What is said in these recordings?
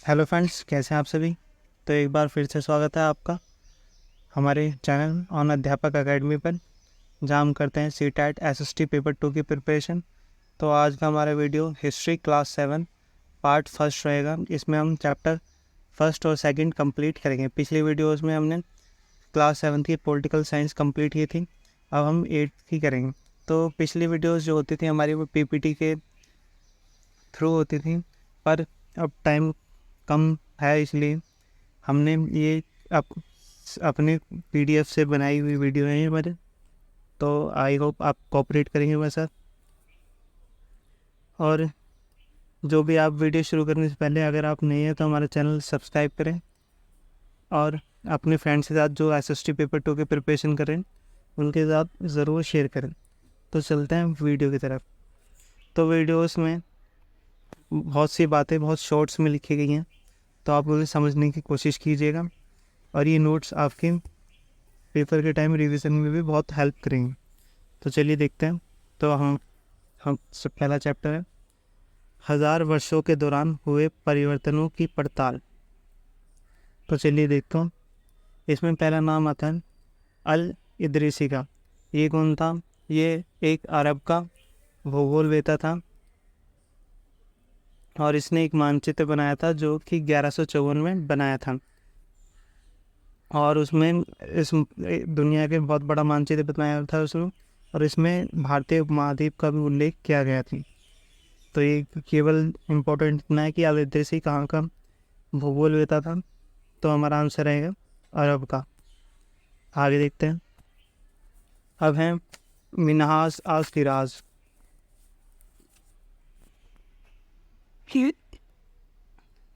Hello friends, कैसे हैं आप सभी। तो एक बार फिर से स्वागत है आपका हमारे चैनल ऑन अध्यापक एकेडमी पर, जहां हम करते हैं CTET SST पेपर 2 की प्रिपरेशन। तो आज का हमारा video history class 7 part first रहेगा। इसमें हम चैप्टर फर्स्ट और सेकंड कंप्लीट करेंगे। पिछली वीडियोस में हमने क्लास 7 की पॉलिटिकल साइंस कंप्लीट की थी, अब हम 8th की करेंगे। तो पिछली वीडियोस जो होती थी हमारी वो PPT के थ्रू होती थी, पर अब टाइम कम है, इसलिए हमने ये अपने PDF से बनाई हुई वीडियो है ये हमारे। तो आई होप आप कोऑपरेट करेंगे मेरे साथ। और जो भी आप वीडियो शुरू करने से पहले अगर आप नए हैं तो हमारा चैनल सब्सक्राइब करें और अपने फ्रेंड्स के साथ जो SST पेपर 2 के प्रिपरेशन करें उनके साथ ज़रूर शेयर करें। तो चलते हैं वीडियो की तरफ। तो वीडियोस में बहुत सी बातें बहुत शॉर्ट्स में लिखी गई हैं, तो आप उन्हें समझने की कोशिश कीजिएगा और ये नोट्स आपके पेपर के टाइम रिवीजन में भी बहुत हेल्प करेंगे। तो चलिए देखते हैं। तो हम सब पहला चैप्टर है 1000 वर्षों के दौरान हुए परिवर्तनों की पड़ताल। तो चलिए देखता हूँ। इसमें पहला नाम आता है अल इदरीसी का। ये कौन था? ये एक अरब का भूगोलवेत्ता था और इसने एक मानचित्र बनाया था जो कि 1154 में बनाया था। और उसमें इस दुनिया के बहुत बड़ा मानचित्र बनाया था उसमें, और इसमें भारतीय उपमहाद्वीप का भी उल्लेख किया गया था। तो ये केवल इम्पोर्टेंट इतना है कि अल इदरीसी कहाँ का भूगोलवेत्ता था। तो हमारा आंसर रहेगा अरब का। आगे देखते हैं। अब है मिन्हाज अल सिराज।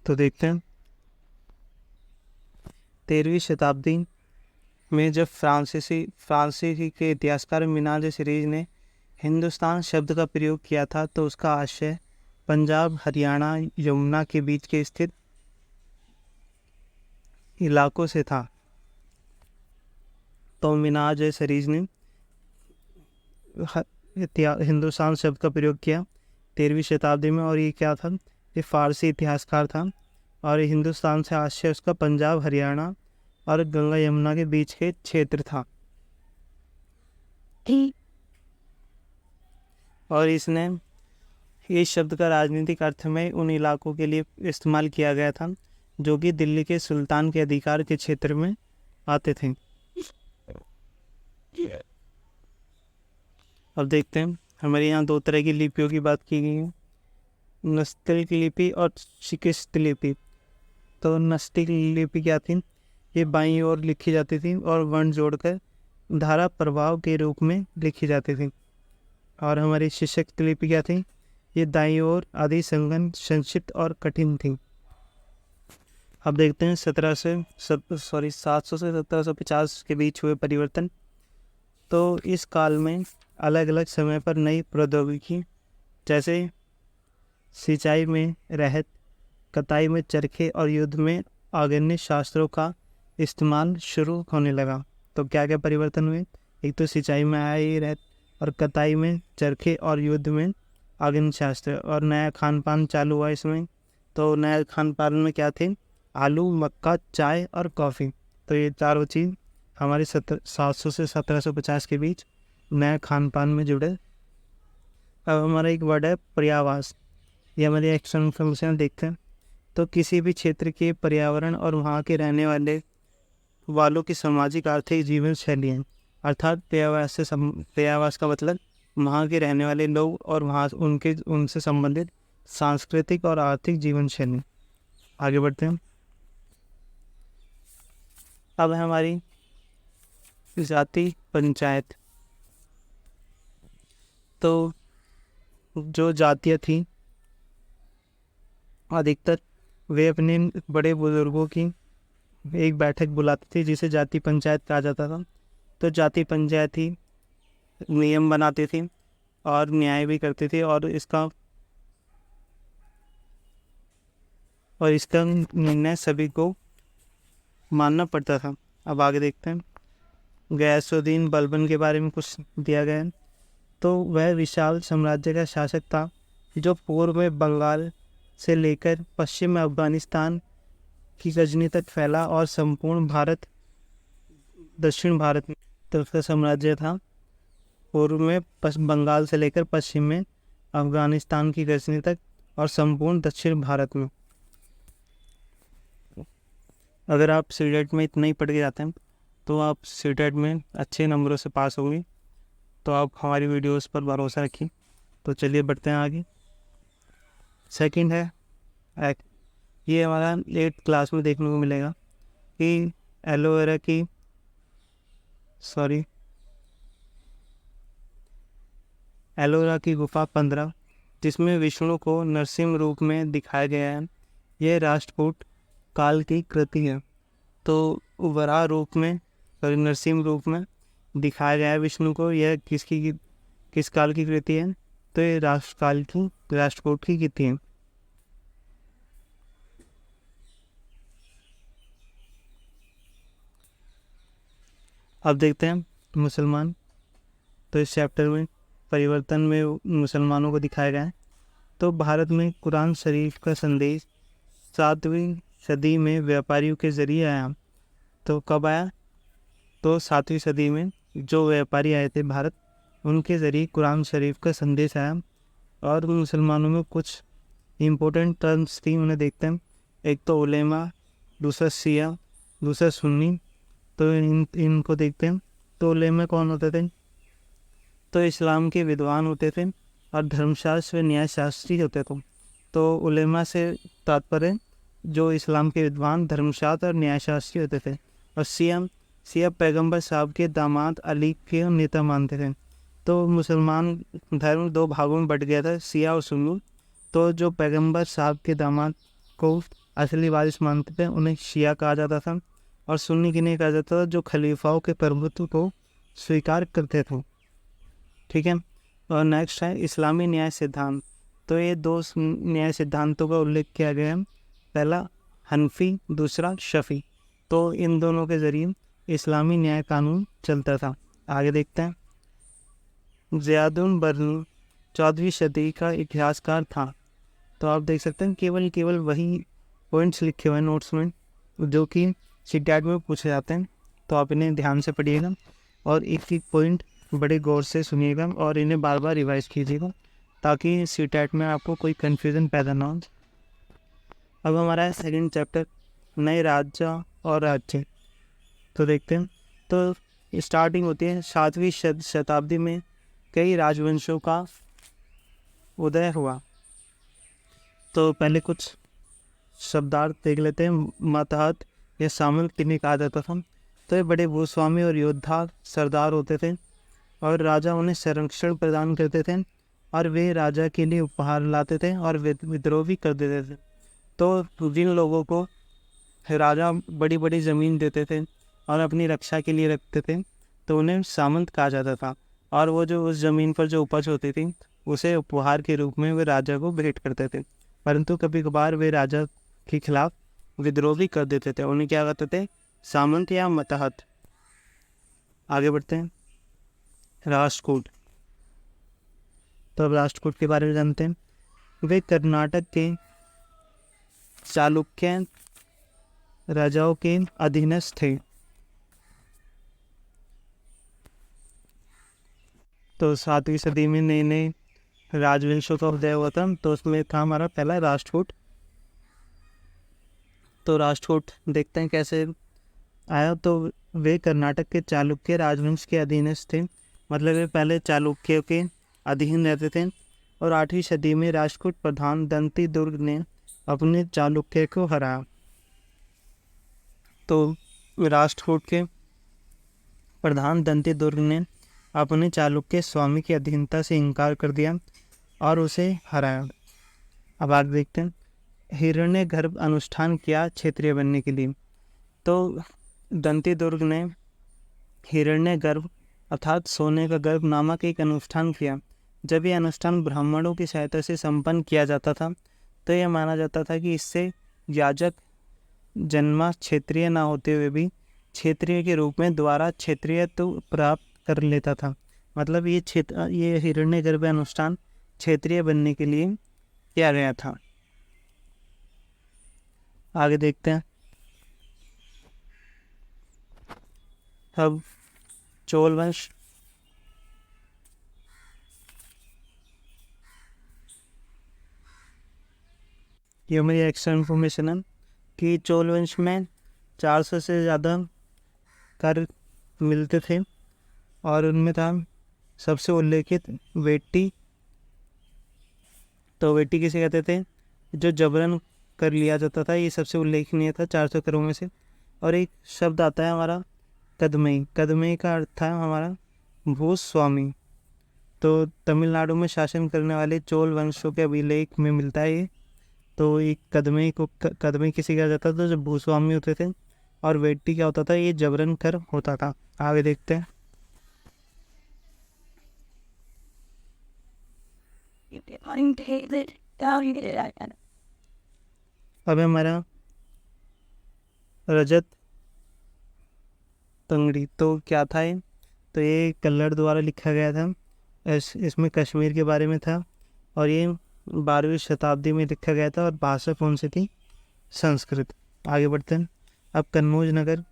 तो देखते हैं 13वीं शताब्दी में जब फ्रांसीसी के इतिहासकार मिन्हाज सिराज ने हिंदुस्तान शब्द का प्रयोग किया था, तो उसका आशय पंजाब, हरियाणा, यमुना के बीच के स्थित इलाकों से था। तो मिन्हाज सिराज ने हिंदुस्तान शब्द का प्रयोग किया 13वीं शताब्दी में, और ये क्या था? ये फारसी इतिहासकार था और हिंदुस्तान से आशय उसका पंजाब, हरियाणा और गंगा यमुना के बीच के क्षेत्र था। और इसने इस शब्द का राजनीतिक अर्थ में उन इलाकों के लिए इस्तेमाल किया गया था जो कि दिल्ली के सुल्तान के अधिकार के क्षेत्र में आते थे। अब देखते हैं। हमारे यहाँ दो तरह की लिपियों की बात की गई है, नस्तलिक लिपि और शिकिस्त लिपि। तो नस्तलिक लिपि क्या थी? ये बाईं ओर लिखी जाती थी और वर्ण जोड़कर धारा प्रभाव के रूप में लिखी जाती थी। और हमारी शिकिस्त लिपि क्या थी? ये दाईं ओर आदि संगन, संक्षिप्त और कठिन थी। अब देखते हैं 700 से 1750 के बीच हुए परिवर्तन। तो इस काल में अलग अलग समय पर नई प्रौद्योगिकी जैसे सिंचाई में रहत, कताई में चरखे और युद्ध में आग्नेय शास्त्रों का इस्तेमाल शुरू होने लगा। तो क्या क्या परिवर्तन हुए? एक तो सिंचाई में आया ये रहत, और कताई में चरखे, और युद्ध में आग्नेय शास्त्र, और नया खान पान चालू हुआ इसमें। तो नया खान पान में क्या थे? आलू, मक्का, चाय और कॉफ़ी। तो ये चारों चीज़ हमारे 700 से 1750 के बीच नया खान पान में जुड़े। अब हमारा एक वर्ड है पर्यावास। ये हमारी एक्शन इन्फॉर्मेशन देखते हैं। तो किसी भी क्षेत्र के पर्यावरण और वहाँ के रहने वालों की सामाजिक आर्थिक जीवन शैली है। अर्थात पर्यावास का मतलब वहाँ के रहने वाले लोग और वहाँ उनसे संबंधित सांस्कृतिक और आर्थिक जीवन शैली। आगे बढ़ते हैं। अब है हमारी जाति पंचायत। तो जो जातियाँ थी अधिकतर वे अपने बड़े बुजुर्गों की एक बैठक बुलाती थी जिसे जाति पंचायत कहा जाता था। तो जाति पंचायत ही नियम बनाती थी और न्याय भी करती थी, और इसका निर्णय सभी को मानना पड़ता था। अब आगे देखते हैं। गयासुद्दीन बलबन के बारे में कुछ दिया गया है। तो वह विशाल साम्राज्य का शासक था जो पूर्व में बंगाल से लेकर पश्चिम में अफगानिस्तान की गजनी तक फैला और संपूर्ण भारत दक्षिण भारत में तो उसका साम्राज्य था। पूर्व में बंगाल से लेकर पश्चिम में अफगानिस्तान की गजनी तक और संपूर्ण दक्षिण भारत में। अगर आप सीटेट में इतना ही पढ़ के जाते हैं तो आप सीटेट में अच्छे नंबरों से पास होंगे। तो आप हमारी वीडियोस पर भरोसा रखिए। तो चलिए बढ़ते हैं आगे। सेकंड है ये हमारा 8th क्लास में देखने को मिलेगा कि एलोरा की गुफा 15 जिसमें विष्णु को नरसिंह रूप में दिखाया गया है, यह राष्ट्रकूट काल की कृति है। तो वराह रूप में नरसिंह रूप में दिखाया गया है विष्णु को, यह किस काल की कृति है? तो ये राष्ट्रकूट की कृति है। अब देखते हैं मुसलमान। तो इस चैप्टर में परिवर्तन में मुसलमानों को दिखाया गया है। तो भारत में कुरान शरीफ का संदेश 7वीं सदी में व्यापारियों के जरिए आया। तो कब आया? तो 7वीं सदी में जो व्यापारी आए थे भारत, उनके ज़रिए कुरान शरीफ का संदेश आया। और मुसलमानों में कुछ इम्पोर्टेंट टर्म्स थी, उन्हें देखते हैं। एक तो उलेमा, दूसरा शिया, दूसरा सुन्नी। तो इनको देखते हैं। तो उलेमा कौन होते थे? तो इस्लाम के विद्वान होते थे और धर्मशास्त्र व न्यायशास्त्री होते थे। तो उलेमा से तात्पर्य जो इस्लाम के विद्वान, धर्मशास्त्र और न्यायशास्त्री होते थे। और शिया पैगंबर साहब के दामाद अली के नेता मानते थे। तो मुसलमान धर्म 2 भागों में बट गया था, शिया और सुन्नी। तो जो पैगंबर साहब के दामाद को असली वारिस मानते थे उन्हें शिया कहा जाता था, और सुन्नी किन्हें कहा जाता था? जो खलीफाओं के प्रभुत्व को स्वीकार करते थे। ठीक है। और नेक्स्ट है इस्लामी न्याय सिद्धांत। तो ये 2 न्याय सिद्धांतों का उल्लेख किया गया है। पहला हनफी, दूसरा शफी। तो इन दोनों के ज़रिए इस्लामी न्याय कानून चलता था। आगे देखते हैं। ज़ियादुन बरनी 14वीं सदी का इतिहासकार था। तो आप देख सकते हैं केवल वही पॉइंट्स लिखे हुए हैं नोट्स में जो कि सीटेट में पूछे जाते हैं। तो आप इन्हें ध्यान से पढ़िएगा और एक पॉइंट बड़े गौर से सुनिएगा और इन्हें बार बार रिवाइज कीजिएगा ताकि सीटेट में आपको कोई कन्फ्यूज़न पैदा ना हो। अब हमारा है सेकंड चैप्टर, नए राज्य और राज्य। तो देखते हैं। तो स्टार्टिंग होती है 7वीं शताब्दी में कई राजवंशों का उदय हुआ। तो पहले कुछ शब्दार्थ देख लेते हैं। मतहत या सामंत किन्हें कहा जाता था? तो ये बड़े भूस्वामी और योद्धा सरदार होते थे और राजा उन्हें संरक्षण प्रदान करते थे और वे राजा के लिए उपहार लाते थे और विद्रोह भी कर देते थे। तो जिन लोगों को राजा बड़ी बड़ी ज़मीन देते थे और अपनी रक्षा के लिए रखते थे तो उन्हें सामंत कहा जाता था। और वो जो उस ज़मीन पर जो उपज होती थी उसे उपहार के रूप में वे राजा को भेंट करते थे। परंतु कभी कभार वे राजा के खिलाफ विद्रोह भी कर देते थे। उन्हें क्या कहते थे? सामंत या मतहत। आगे बढ़ते हैं। राष्ट्रकूट। तो अब राष्ट्रकूट के बारे में जानते हैं। वे कर्नाटक के चालुक्य राजाओं के अधीनस्थ थे। तो 7वीं सदी में नए नए राजवंशों का उदय हुआ था। तो उसमें था हमारा पहला राष्ट्रकूट। तो राष्ट्रकूट देखते हैं कैसे आया। तो वे कर्नाटक के चालुक्य राजवंश के अधीनस्थ थे, मतलब वे पहले चालुक्यों के अधीन रहते थे। और 8वीं सदी में राष्ट्रकूट प्रधान दंती दुर्ग ने अपने चालुक्य को हराया। तो राष्ट्रकूट के प्रधान दंती दुर्ग ने अपने चालुक्य स्वामी की अधीनता से इनकार कर दिया और उसे हराया। अब आगे देखते हैं। हिरण्यगर्भ अनुष्ठान किया क्षेत्रीय बनने के लिए। तो दंती दुर्ग ने हिरण्यगर्भ अर्थात सोने का गर्भ नामक एक अनुष्ठान किया। जब यह अनुष्ठान ब्राह्मणों की सहायता से संपन्न किया जाता था तो यह माना जाता था कि इससे याजक जन्मा क्षेत्रीय न होते हुए भी क्षेत्रीय के रूप में द्वारा क्षेत्रीयत्व प्राप्त कर लेता था। मतलब ये हिरण्यगर्भ अनुष्ठान क्षेत्रीय बनने के लिए किया गया था। आगे देखते हैं। अब चोल वंश। ये हमारी एक्स्ट्रा इन्फॉर्मेशन है कि चोल वंश में 400 से ज़्यादा कर मिलते थे और उनमें था सबसे उल्लेखित वेट्टी। तो वेट्टी किसे कहते थे? जो जबरन कर लिया जाता था, ये सबसे उल्लेखनीय था 400 करों में से। और एक शब्द आता है हमारा कदमई। कदमई का अर्थ था हमारा भूस्वामी। तो तमिलनाडु में शासन करने वाले चोल वंशों के अभिलेख में मिलता है ये। तो एक कदमई किसे कहा जाता था? जो भूस्वामी होते थे। और वेट्टी क्या होता था? ये जबरन कर होता था। आगे देखते हैं। अब हमारा रजत तंगड़ी। तो क्या था ये? तो ये कल्लड़ द्वारा लिखा गया था। इसमें कश्मीर के बारे में था और ये 12वीं शताब्दी में लिखा गया था और भाषा कौन सी थी? संस्कृत। आगे बढ़ते हैं। अब कन्नौज नगर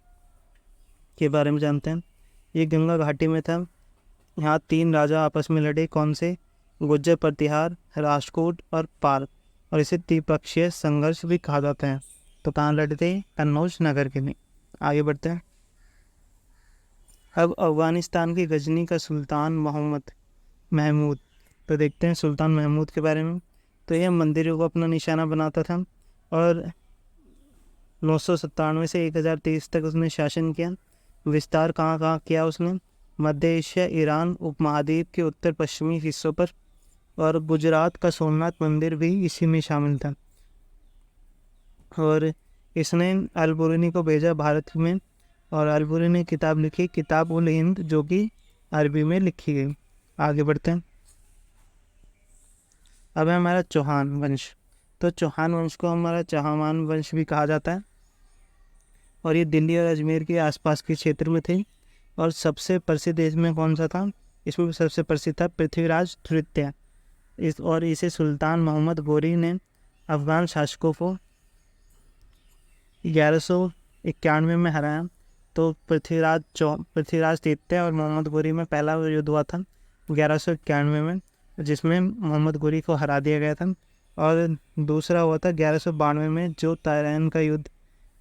के बारे में जानते हैं। ये गंगा घाटी में था। यहाँ 3 राजा आपस में लड़े। कौन से? गुज्जर प्रतिहार, राजकोट और पाल। और इसे द्विपक्षीय संघर्ष भी कहा जाता है। तो कहाँ लड़े थे? कन्नौज नगर के लिए। आगे बढ़ते हैं। अब अफगानिस्तान की गजनी का सुल्तान मोहम्मद महमूद। तो देखते हैं सुल्तान महमूद के बारे में। तो यह मंदिरों को अपना निशाना बनाता था और 997 से 1023 तक उसने शासन किया। विस्तार कहाँ कहाँ किया उसने? मध्य एशिया, ईरान उपमहाद्वीप के उत्तर पश्चिमी हिस्सों पर। और गुजरात का सोमनाथ मंदिर भी इसी में शामिल था। और इसने अल-बुरुनी को भेजा भारत में और अल-बुरुनी ने किताब लिखी, किताब उल हिंद, जो कि अरबी में लिखी गई। आगे बढ़ते हैं। अब है हमारा चौहान वंश। तो चौहान वंश को हमारा चौहान वंश भी कहा जाता है और ये दिल्ली और अजमेर के आसपास के क्षेत्र में थे। और सबसे प्रसिद्ध इसमें कौन सा था? इसमें सबसे प्रसिद्ध था पृथ्वीराज तृतीय। इसे सुल्तान मोहम्मद गोरी ने अफगान शासकों को 1191 में हराया। तो पृथ्वीराज तृतीय और मोहम्मद गोरी में पहला युद्ध हुआ था 1191 में, जिसमें मोहम्मद गोरी को हरा दिया गया था। और दूसरा हुआ था 1192 में, जो तराइन का युद्ध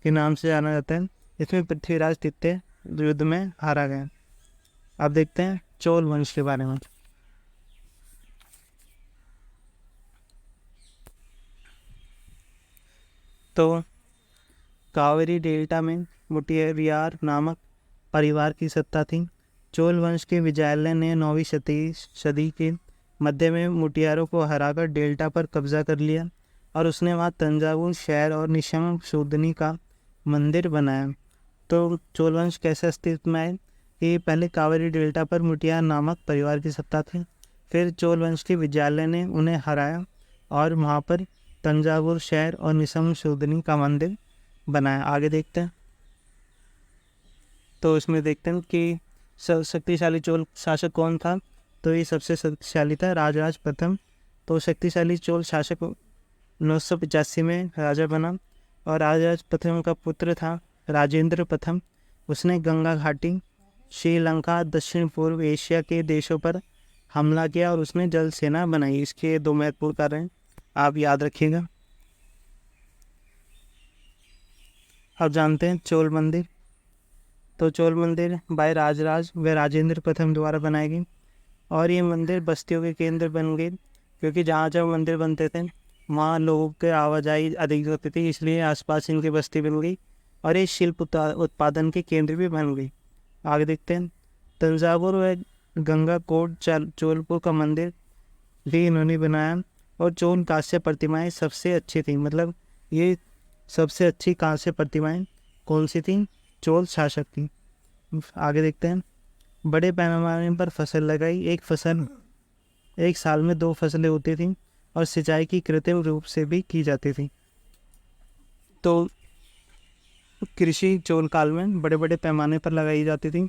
के नाम से जाना जाता है। इसमें पृथ्वीराज तृतीय युद्ध में हारा गया। अब देखते हैं चोल वंश के बारे में। तो कावेरी डेल्टा में मुटियार नामक परिवार की सत्ता थी। चोल वंश के विजयालय ने 9वीं सदी के मध्य में मुटियारों को हराकर डेल्टा पर कब्जा कर लिया और उसने वहाँ तंजावुर शहर और निशम शूदनी का मंदिर बनाया। तो चोल वंश कैसे अस्तित्व में आए? कि पहले कावेरी डेल्टा पर मुटियार नामक परिवार की सत्ता थी। फिर चोल वंश के विजयालय ने उन्हें हराया और वहाँ पर तंजावुर शहर और निशम शूदनी का मंदिर बनाया। आगे देखते हैं। तो इसमें देखते हैं कि शक्तिशाली चोल शासक कौन था? तो ये सबसे शक्तिशाली था राजराज प्रथम। तो शक्तिशाली चोल शासक 985 में राजा बना और राजराज प्रथम का पुत्र था राजेंद्र प्रथम। उसने गंगा घाटी, श्रीलंका, दक्षिण पूर्व एशिया के देशों पर हमला किया और उसने जल सेना बनाई। इसके 2 महत्वपूर्ण कारण हैं, आप याद रखिएगा। अब जानते हैं चोल मंदिर। तो चोल मंदिर बाय राजराज व राजेंद्र प्रथम द्वारा बनाए गए और ये मंदिर बस्तियों के केंद्र बन गए, क्योंकि जहाँ जहाँ मंदिर बनते थे वहाँ लोगों के आवाजाही अधिक होती थी, इसलिए आसपास इनकी बस्ती बन गई और ये शिल्प उत्पादन के केंद्र भी बन गई। आगे देखते हैं। तंजावुर व गंगा कोट चोलपुर का मंदिर भी इन्होंने बनाया और चोल कांस्य प्रतिमाएं सबसे अच्छी थी। मतलब ये सबसे अच्छी कांस्य प्रतिमाएं कौन सी थी? चोल शासक थी। आगे देखते हैं। बड़े पैमाने पर फसल लगाई। एक साल में 2 फसलें होती थी और सिंचाई की कृत्रिम रूप से भी की जाती थी। तो कृषि चोल काल में बड़े बड़े पैमाने पर लगाई जाती थी।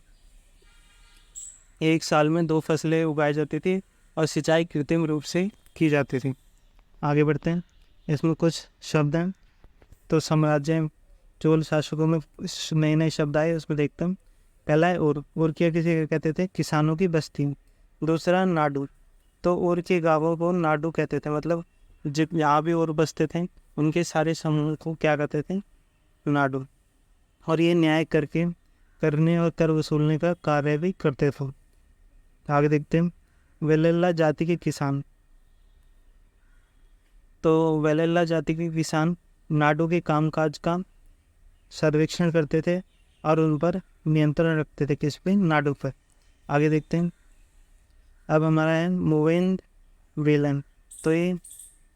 एक साल में 2 फसलें उगाई जाती थी और सिंचाई कृत्रिम रूप से की जाती थी। आगे बढ़ते हैं। इसमें कुछ शब्द हैं। तो साम्राज्य चोल शासकों में नए नए शब्द आए, उसमें देखते हैं। पहला है और क्या किसे कहते थे? किसानों की बस्ती। दूसरा नाडु, तो और के गाँवों को नाडु कहते थे, मतलब जित यहाँ भी और बसते थे उनके सारे समूह को क्या कहते थे? नाडु। और ये न्याय करने और कर वसूलने का कार्य भी करते थे। आगे देखते हैं। वेलेल्ला जाति के किसान, तो वेलेल्ला जाति के किसान नाडु के कामकाज का सर्वेक्षण करते थे और उन पर नियंत्रण रखते थे। किस पे? नाडु पर। आगे देखते हैं। अब हमारा है मोवेन वेलन, तो ये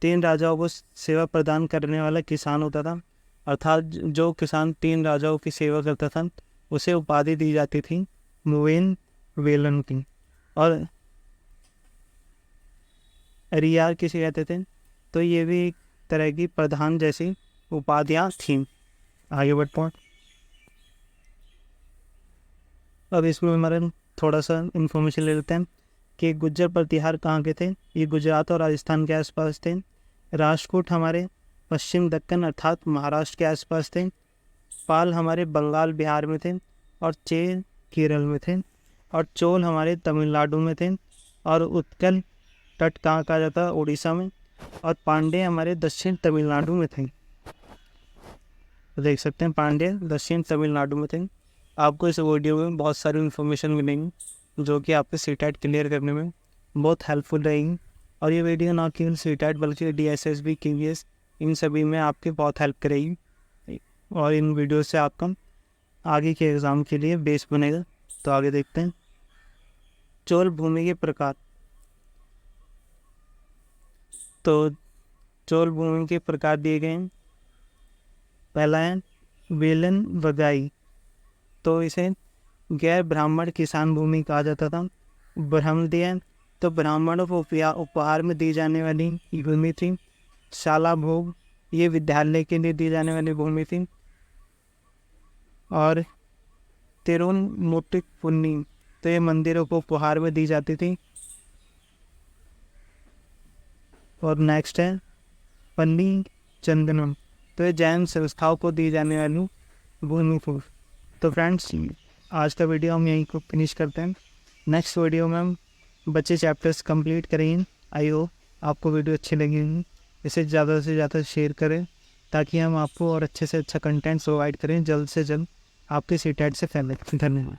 3 राजाओं को सेवा प्रदान करने वाला किसान होता था, अर्थात जो किसान 3 राजाओं की सेवा करता था उसे उपाधि दी जाती थी मोवेन वेलन की। और रियार किसे कहते थे? तो ये भी एक तरह की प्रधान जैसी उपाधियाँ थीं। आगे बढ़ते हैं। अब इसमें हमारे थोड़ा सा इन्फॉर्मेशन ले लेते हैं कि गुज्जर प्रतिहार कहाँ के थे। ये गुजरात और राजस्थान के आसपास थे। राजपूत हमारे पश्चिम दक्कन अर्थात महाराष्ट्र के आसपास थे। पाल हमारे बंगाल बिहार में थे और चेर केरल में थे। और चोल हमारे तमिलनाडु में थे। और उत्कल तट कहाँ कहा जाता है? उड़ीसा में। और पांडे हमारे दक्षिण तमिलनाडु में थे। तो देख सकते हैं पांडे दक्षिण तमिलनाडु में थे। आपको इस वीडियो में बहुत सारी इन्फॉर्मेशन मिलेंगी जो कि आपके सीटेट क्लियर करने में बहुत हेल्पफुल रहेगी। और ये वीडियो ना केवल सीटेट बल्कि DSSB KVS इन सभी में आपकी बहुत हेल्प करेगी। और इन वीडियो से आपका आगे के एग्ज़ाम के लिए बेस बनेगा। तो आगे देखते हैं। चोल भूमि के प्रकार, तो चोल भूमि के प्रकार दिए गए हैं। पहला है वेलन वगाई, तो इसे गैर ब्राह्मण किसान भूमि कहा जाता था। ब्रह्मदिया, तो ब्राह्मणों को उपहार में दी जाने वाली भूमि थी। शाला भोग, ये विद्यालय के लिए दी जाने वाली भूमि थी। और तिरुमुट्टिक पुन्नी, तो ये मंदिरों को उपहार में दी जाती थी। और नेक्स्ट है पन्नी चंदनम, तो ये जैन संस्थाओं को दी जाने वाली भूमि थी। तो फ्रेंड्स, आज का वीडियो हम यहीं को फिनिश करते हैं। नेक्स्ट वीडियो में हम बच्चे चैप्टर्स कंप्लीट करेंगे। आई होप आपको वीडियो अच्छी लगेगी। इसे ज़्यादा से ज़्यादा शेयर करें ताकि हम आपको और अच्छे से अच्छा कंटेंट प्रोवाइड करें जल्द से जल्द आपके सीटेट से पहले। धन्यवाद।